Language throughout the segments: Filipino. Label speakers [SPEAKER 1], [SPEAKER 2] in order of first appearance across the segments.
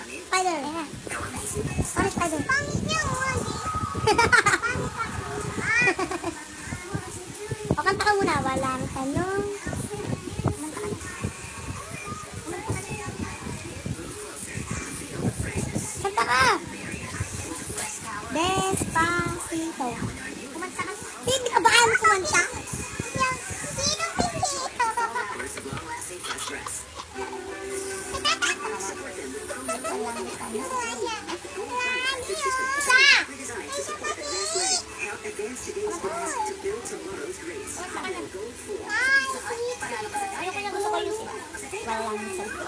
[SPEAKER 1] Spider. Ano spider? Pangit niya, o, kanta ka muna. Walang tanong. Kanta ka. Despacito. Kumanta ka. Hindi ka ba alam kumanta? Sino pipito? Ayoko niya, gusto ko yung walang salita.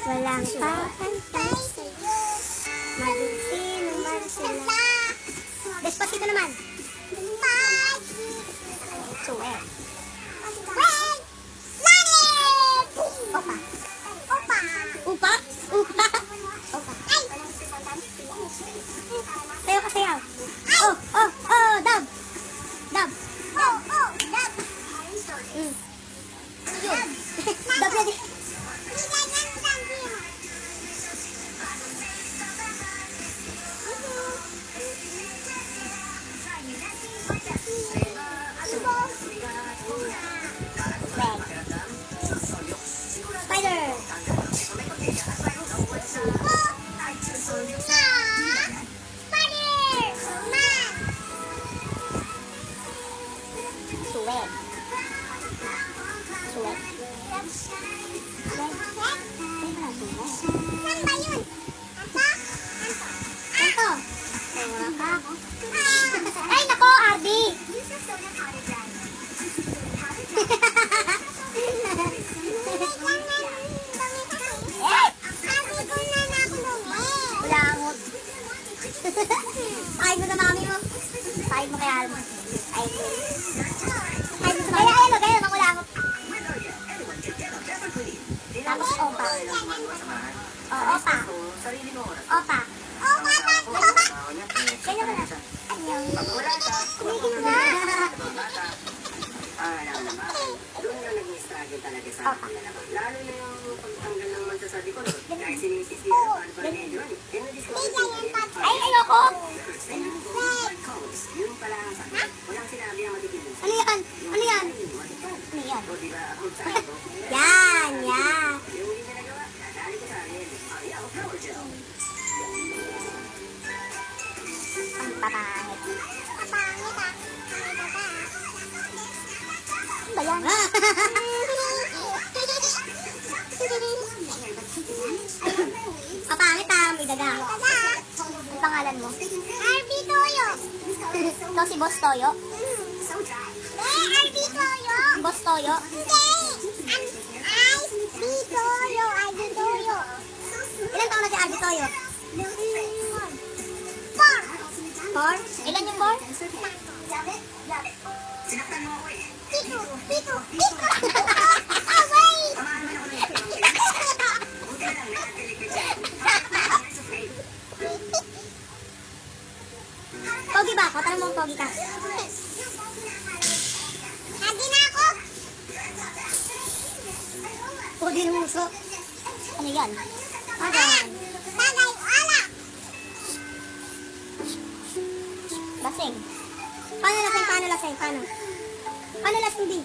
[SPEAKER 1] Walang kakantay sa'yo. Magsino man sila. Despacito naman. Suwet. Wait! Lanet! Opa. Opa. Upa? Upa? Opa. Ay! Sayo ka sayaw. Oh, oh, oh, dab. Dab. Oh, oh, dab. Yun. Dab na din. Spider. Suwet. Suwet. Saan ba yun? Ito. Ay, nako, Ardi. Ulangot. Kain mo na mami mo. Kain mo kay Alma. Kain mo. Kain mo sa mami. Kaya ang ulangot. Tapos opa. Oh, opa. Opa. Opa. Kaya mo na. Anyong. Kumigit na.
[SPEAKER 2] Doon na nag-struggle talaga sa akin na naman. Lalo na yung pagtanggal ng mansa sa likod. Dahil sinisisi na paano pa medyo.
[SPEAKER 1] Ay, ayoko.
[SPEAKER 2] Yun pala ang sakit. Walang sinabi ang matitindi.
[SPEAKER 1] Ano yan? Ano yan? Ano yan?
[SPEAKER 2] O diba, ako sa ako.
[SPEAKER 1] Yan, yan.
[SPEAKER 2] Yung hindi niya nagawa, nadali ko sa akin. Yeah, of course.
[SPEAKER 1] Ang papangit. Papangit ah. Ano ba yan? Papangit ah, may daga. Ang pangalan mo? RB Toyo. Ito si Boss Toyo? RB Toyo. Boss Toyo? RB Toyo. RB Toyo. Ilan taon na si RB Toyo? 4. Ilan yung 4?
[SPEAKER 2] Sinaktan mo ako eh.
[SPEAKER 1] Pito. Away!
[SPEAKER 2] Pamaan mo na ako ng ito. Buti na lang, nakatiligid siya.
[SPEAKER 1] Pogi ba ako? Tanong mo pogi ka. Lagi na ako. Pogi ng muso. Ano yan? Tagay. Tagay. Ala. Lasing. Paano lasing? Paano lasing? Paano? Paano lasing di?